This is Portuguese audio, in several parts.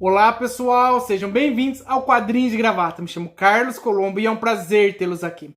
Olá pessoal, sejam bem-vindos ao Quadrinhos de Gravata. Me chamo Carlos Colombo e é um prazer tê-los aqui.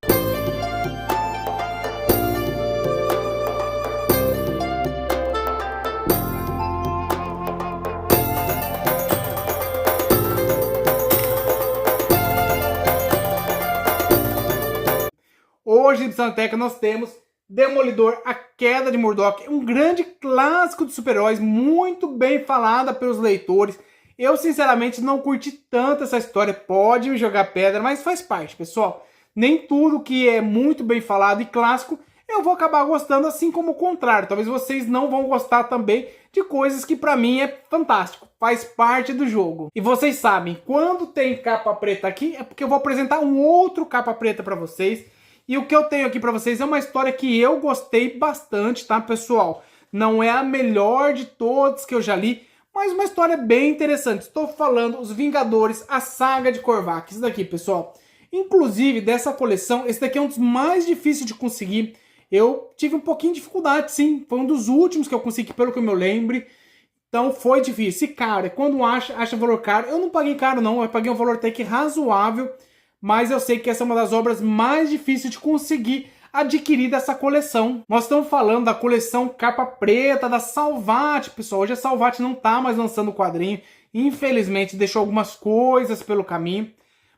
Hoje em Biblioteca nós temos Demolidor, A Queda de Murdock, um grande clássico de super-heróis, muito bem falada pelos leitores. Eu, sinceramente, não curti tanto essa história, pode me jogar pedra, mas faz parte, pessoal. Nem tudo que é muito bem falado e clássico, eu vou acabar gostando, assim como o contrário. Talvez vocês não vão gostar também de coisas que pra mim é fantástico, faz parte do jogo. E vocês sabem, quando tem capa preta aqui, é porque eu vou apresentar um outro capa preta pra vocês. E o que eu tenho aqui pra vocês é uma história que eu gostei bastante, tá, pessoal? Não é a melhor de todas que eu já li, mas uma história bem interessante. Estou falando Os Vingadores, a Saga de Korvac. Isso daqui, pessoal. Inclusive, dessa coleção, esse daqui é um dos mais difíceis de conseguir. Eu tive um pouquinho de dificuldade, sim. Foi um dos últimos que eu consegui, pelo que eu me lembre. Então, foi difícil. E, cara, quando acha valor caro... Eu não paguei caro, não. Eu paguei um valor até que razoável. Mas eu sei que essa é uma das obras mais difíceis de conseguir adquirir dessa coleção. Nós estamos falando da coleção capa preta da Salvat, pessoal. Hoje a Salvat não está mais lançando o quadrinho. Infelizmente, deixou algumas coisas pelo caminho.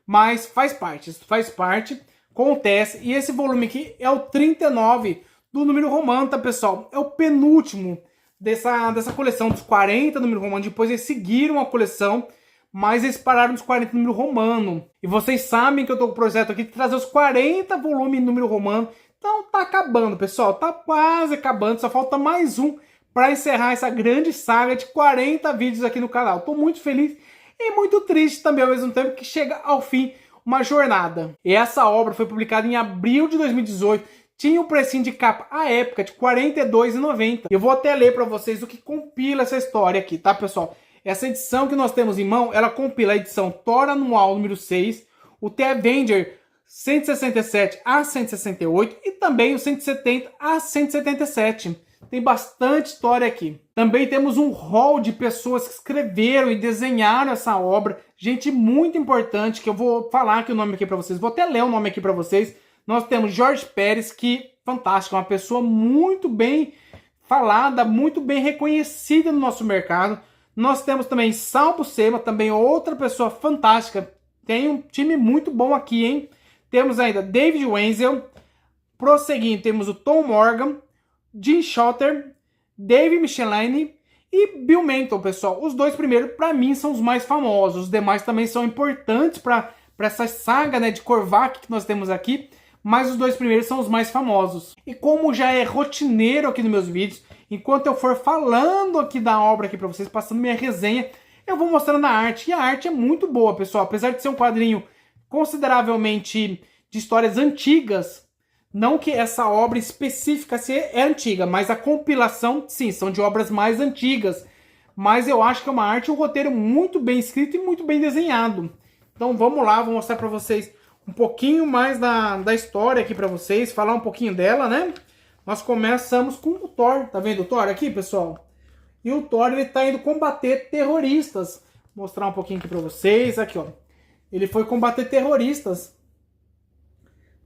Mas faz parte, isso faz parte. Acontece. E esse volume aqui é o 39 do número romano, tá, pessoal? É o penúltimo dessa coleção dos 40 número romano. Depois eles seguiram a coleção, mas eles pararam nos 40 número romano. E vocês sabem que eu tô com o projeto aqui de trazer os 40 volumes número romano. Então tá acabando, pessoal. Tá quase acabando. Só falta mais um para encerrar essa grande saga de 40 vídeos aqui no canal. Tô muito feliz e muito triste também ao mesmo tempo que chega ao fim uma jornada. E essa obra foi publicada em abril de 2018. Tinha um precinho de capa à época de R$ 42,90. Eu vou até ler para vocês o que compila essa história aqui, tá, pessoal? Essa edição que nós temos em mão, ela compila a edição Thor Anual número 6, o The Avenger 167 a 168 e também o 170 a 177. Tem bastante história aqui. Também temos um hall de pessoas que escreveram e desenharam essa obra. Gente muito importante, que eu vou falar aqui o nome aqui para vocês. Vou até ler o nome aqui para vocês. Nós temos Jorge Pérez, que fantástico, uma pessoa muito bem falada, muito bem reconhecida no nosso mercado. Nós temos também Sal Buscema, também outra pessoa fantástica. Tem um time muito bom aqui, hein? Temos ainda David Wenzel. Prosseguindo, temos o Tom Morgan, Jim Shooter, Dave Michelini e Bill Menton, pessoal. Os dois primeiros, para mim, são os mais famosos. Os demais também são importantes para essa saga, né, de Korvac que nós temos aqui. Mas os dois primeiros são os mais famosos. E como já é rotineiro aqui nos meus vídeos, enquanto eu for falando aqui da obra aqui para vocês, passando minha resenha, eu vou mostrando a arte. E a arte é muito boa, pessoal. Apesar de ser um quadrinho consideravelmente de histórias antigas, não que essa obra específica é antiga, mas a compilação, sim, são de obras mais antigas. Mas eu acho que é uma arte e um roteiro muito bem escrito e muito bem desenhado. Então vamos lá, vou mostrar para vocês um pouquinho mais da história aqui para vocês, falar um pouquinho dela, né? Nós começamos com o Thor, tá vendo o Thor aqui, pessoal? E o Thor, ele tá indo combater terroristas. Vou mostrar um pouquinho aqui para vocês, aqui, ó. Ele foi combater terroristas.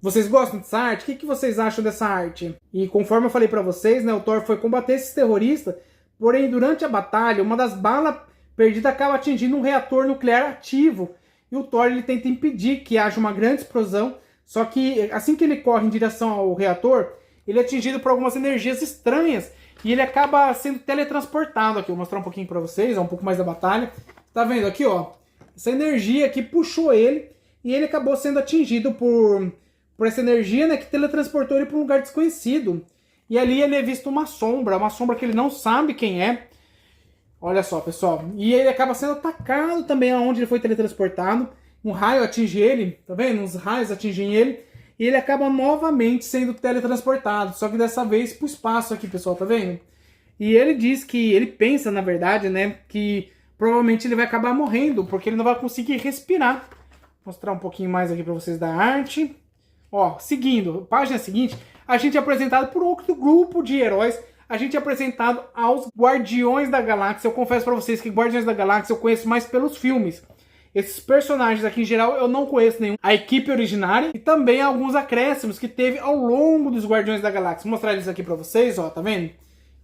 Vocês gostam dessa arte? O que vocês acham dessa arte? E conforme eu falei para vocês, né, o Thor foi combater esses terroristas, porém, durante a batalha, uma das balas perdidas acaba atingindo um reator nuclear ativo. E o Thor, ele tenta impedir que haja uma grande explosão, só que assim que ele corre em direção ao reator, ele é atingido por algumas energias estranhas e ele acaba sendo teletransportado aqui. Vou mostrar um pouquinho para vocês, um pouco mais da batalha. Tá vendo aqui, ó? Essa energia aqui puxou ele e ele acabou sendo atingido por essa energia, né, que teletransportou ele para um lugar desconhecido. E ali ele é visto uma sombra que ele não sabe quem é. Olha só, pessoal. E ele acaba sendo atacado também aonde ele foi teletransportado. Um raio atinge ele, tá vendo? Uns raios atingem ele. E ele acaba novamente sendo teletransportado. Só que dessa vez pro espaço aqui, pessoal, tá vendo? E ele diz que, ele pensa, na verdade, né, que provavelmente ele vai acabar morrendo, porque ele não vai conseguir respirar. Vou mostrar um pouquinho mais aqui pra vocês da arte. Ó, seguindo, página seguinte, a gente é apresentado por outro grupo de heróis a gente é apresentado aos Guardiões da Galáxia. Eu confesso pra vocês que Guardiões da Galáxia eu conheço mais pelos filmes. Esses personagens aqui em geral eu não conheço nenhum. A equipe originária e também alguns acréscimos que teve ao longo dos Guardiões da Galáxia. Vou mostrar eles aqui pra vocês, ó, tá vendo?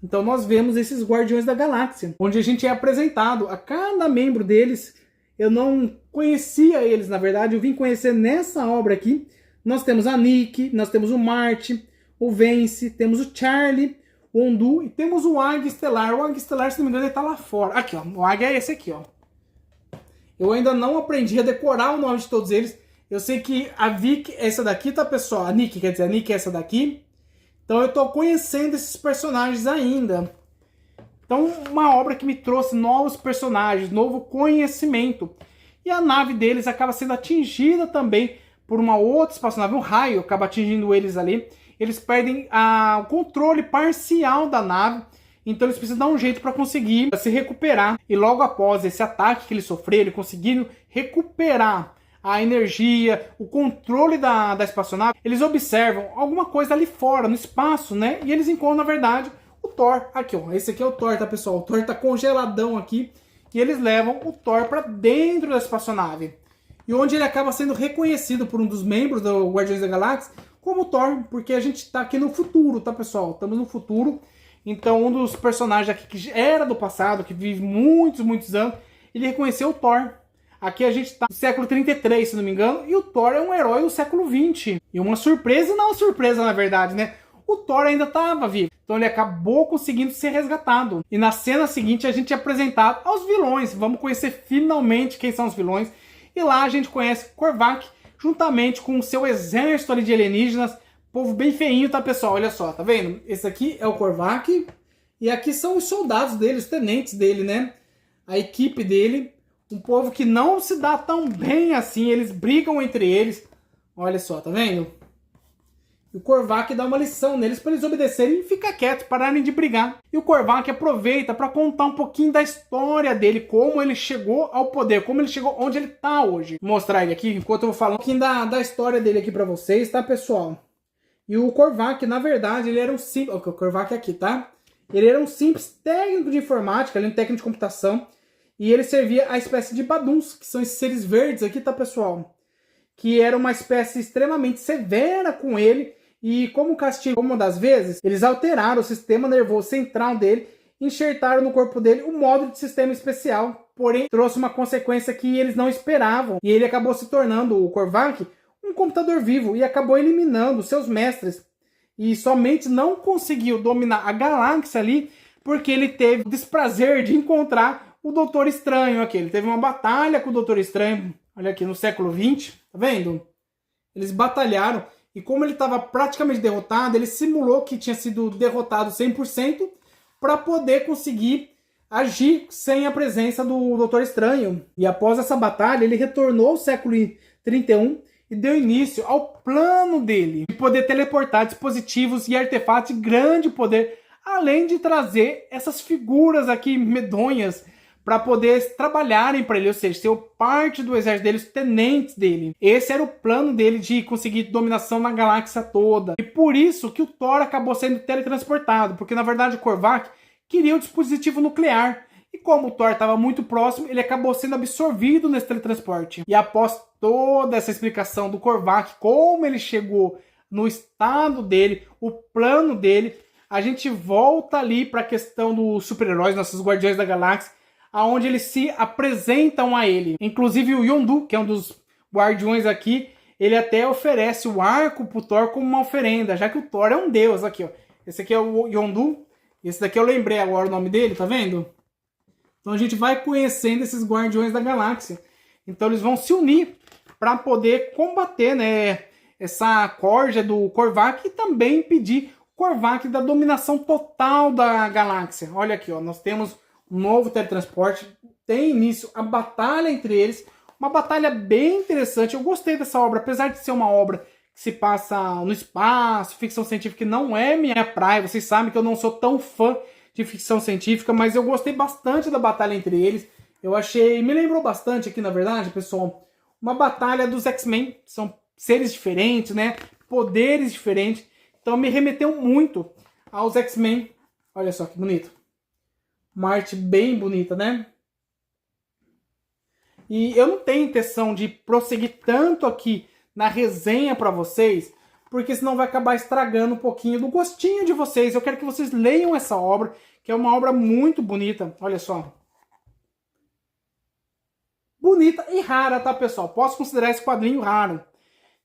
Então nós vemos esses Guardiões da Galáxia, onde a gente é apresentado a cada membro deles. Eu não conhecia eles, na verdade, eu vim conhecer nessa obra aqui. Nós temos a Nick, nós temos o Marty, o Vance, temos o Charlie, o Yondu e temos o Águia Estelar. O Águia Estelar, se não me engano, ele tá lá fora. Aqui, ó, o Águia é esse aqui, ó. Eu ainda não aprendi a decorar o nome de todos eles. Eu sei que a Vic é essa daqui, tá, pessoal? A Nick, quer dizer, a Nick é essa daqui. Então eu tô conhecendo esses personagens ainda. Então uma obra que me trouxe novos personagens, novo conhecimento. E a nave deles acaba sendo atingida também por uma outra espaçonave. Um raio acaba atingindo eles ali. Eles perdem o controle parcial da nave. Então eles precisam dar um jeito para conseguir se recuperar. E logo após esse ataque que eles sofreram, eles conseguiram recuperar a energia, o controle da espaçonave, eles observam alguma coisa ali fora, no espaço, né? E eles encontram, na verdade, o Thor. Aqui, ó. Esse aqui é o Thor, tá, pessoal? O Thor tá congeladão aqui. E eles levam o Thor para dentro da espaçonave. E onde ele acaba sendo reconhecido por um dos membros do Guardiões da Galáxia como Thor, porque a gente tá aqui no futuro, tá, pessoal? Estamos no futuro. Então, um dos personagens aqui que era do passado, que vive muitos anos, ele reconheceu o Thor. Aqui a gente tá no século 33, se não me engano, e o Thor é um herói do século 20. E uma surpresa, não uma surpresa na verdade, né? O Thor ainda estava vivo. Então ele acabou conseguindo ser resgatado. E na cena seguinte a gente é apresentado aos vilões. Vamos conhecer finalmente quem são os vilões. E lá a gente conhece Korvac, juntamente com o seu exército ali de alienígenas. Povo bem feinho, tá, pessoal? Olha só, tá vendo? Esse aqui é o Korvac. E aqui são os soldados dele, os tenentes dele, né? A equipe dele. Um povo que não se dá tão bem assim, eles brigam entre eles. Olha só, tá vendo? E o Korvac dá uma lição neles para eles obedecerem e ficar quietos, pararem de brigar. E o Korvac aproveita para contar um pouquinho da história dele, como ele chegou ao poder, como ele chegou onde ele tá hoje. Vou mostrar ele aqui, enquanto eu vou falar um pouquinho da história dele aqui para vocês, tá, pessoal? E o Korvac, na verdade, ele era um simples... O Korvac aqui, tá? Ele era um simples técnico de informática, ele é um técnico de computação. E ele servia a espécie de Baduns, que são esses seres verdes aqui, tá, pessoal? Que era uma espécie extremamente severa com ele. E como castigo, uma das vezes, eles alteraram o sistema nervoso central dele, enxertaram no corpo dele um modo de sistema especial. Porém, trouxe uma consequência que eles não esperavam. E ele acabou se tornando, o Korvac, um computador vivo. E acabou eliminando seus mestres. E somente não conseguiu dominar a galáxia ali, porque ele teve o desprazer de encontrar o Doutor Estranho aqui. Ele teve uma batalha com o Doutor Estranho, olha aqui, no século 20, tá vendo? Eles batalharam, e como ele estava praticamente derrotado, ele simulou que tinha sido derrotado 100% para poder conseguir agir sem a presença do Doutor Estranho. E após essa batalha, ele retornou ao século 31 e deu início ao plano dele de poder teleportar dispositivos e artefatos de grande poder, além de trazer essas figuras aqui medonhas para poder trabalharem para ele, ou seja, ser parte do exército dele, os tenentes dele. Esse era o plano dele de conseguir dominação na galáxia toda. E por isso que o Thor acabou sendo teletransportado, porque na verdade o Korvac queria um dispositivo nuclear. E como o Thor estava muito próximo, ele acabou sendo absorvido nesse teletransporte. E após toda essa explicação do Korvac, como ele chegou no estado dele, o plano dele, a gente volta ali para a questão dos super-heróis, nossos Guardiões da Galáxia, aonde eles se apresentam a ele. Inclusive o Yondu, que é um dos guardiões aqui, ele até oferece o arco pro Thor como uma oferenda, já que o Thor é um deus aqui, ó. Esse aqui é o Yondu, esse daqui eu lembrei agora o nome dele, tá vendo? Então a gente vai conhecendo esses Guardiões da Galáxia. Então eles vão se unir para poder combater, né, essa corja do Korvac e também impedir o Korvac da dominação total da galáxia. Olha aqui, ó, nós temos um novo teletransporte, tem início a batalha entre eles, uma batalha bem interessante. Eu gostei dessa obra, apesar de ser uma obra que se passa no espaço, ficção científica, que não é minha praia. Vocês sabem que eu não sou tão fã de ficção científica, mas eu gostei bastante da batalha entre eles. Eu achei, me lembrou bastante aqui, na verdade, pessoal, uma batalha dos X-Men. São seres diferentes, né? Poderes diferentes. Então me remeteu muito aos X-Men. Olha só que bonito. Uma arte bem bonita, né? E eu não tenho intenção de prosseguir tanto aqui na resenha para vocês, porque senão vai acabar estragando um pouquinho do gostinho de vocês. Eu quero que vocês leiam essa obra, que é uma obra muito bonita. Olha só. Bonita e rara, tá, pessoal? Posso considerar esse quadrinho raro.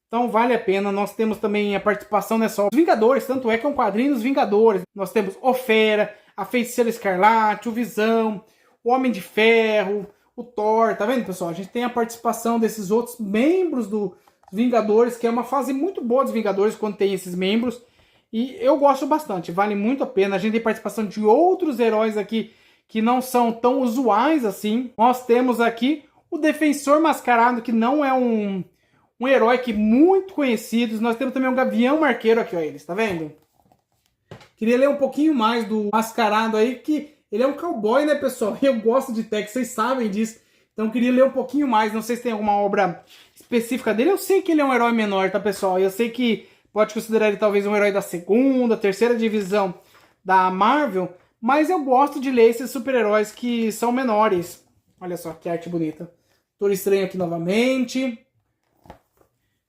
Então vale a pena. Nós temos também a participação nessa obra dos Vingadores, tanto é que é um quadrinho dos Vingadores. Nós temos o Fera, a Feiticeira Escarlate, o Visão, o Homem de Ferro, o Thor, tá vendo, pessoal? A gente tem a participação desses outros membros do Vingadores, que é uma fase muito boa dos Vingadores quando tem esses membros. E eu gosto bastante, vale muito a pena. A gente tem participação de outros heróis aqui que não são tão usuais assim. Nós temos aqui o Defensor Mascarado, que não é um herói que muito conhecido. Nós temos também o Gavião Arqueiro aqui, ó, eles, tá vendo? Queria ler um pouquinho mais do Mascarado aí, que ele é um cowboy, né, pessoal? Eu gosto de Tex, vocês sabem disso. Então queria ler um pouquinho mais. Não sei se tem alguma obra específica dele. Eu sei que ele é um herói menor, tá, pessoal? Eu sei que pode considerar ele talvez um herói da segunda, terceira divisão da Marvel. Mas eu gosto de ler esses super-heróis que são menores. Olha só que arte bonita. Doutor Estranho aqui novamente.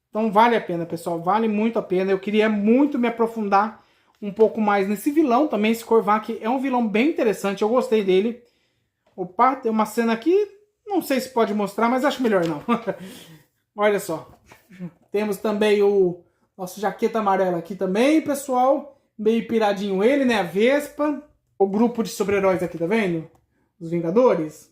Então vale a pena, pessoal. Vale muito a pena. Eu queria muito me aprofundar um pouco mais nesse vilão também. Esse Korvac é um vilão bem interessante. Eu gostei dele. Opa, tem uma cena aqui. Não sei se pode mostrar, mas acho melhor não. Olha só. Temos também o nosso Jaqueta Amarela aqui também, pessoal. Meio piradinho ele, né? A Vespa. O grupo de super-heróis aqui, tá vendo? Os Vingadores.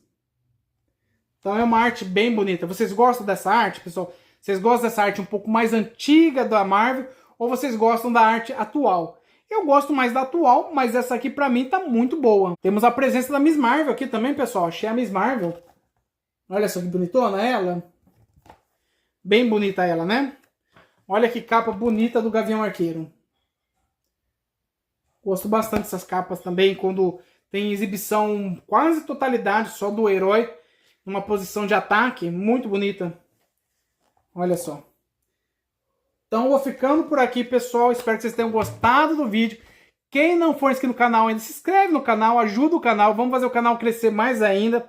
Então é uma arte bem bonita. Vocês gostam dessa arte, pessoal? Vocês gostam dessa arte um pouco mais antiga da Marvel? Ou vocês gostam da arte atual? Eu gosto mais da atual, mas essa aqui pra mim tá muito boa. Temos a presença da Miss Marvel aqui também, pessoal. Achei a Miss Marvel. Olha só que bonitona ela. Bem bonita ela, né? Olha que capa bonita do Gavião Arqueiro. Gosto bastante dessas capas também, quando tem exibição quase totalidade só do herói numa posição de ataque. Muito bonita. Olha só. Então vou ficando por aqui, pessoal. Espero que vocês tenham gostado do vídeo. Quem não for inscrito no canal ainda, se inscreve no canal, ajuda o canal. Vamos fazer o canal crescer mais ainda.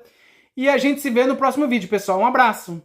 E a gente se vê no próximo vídeo, pessoal. Um abraço.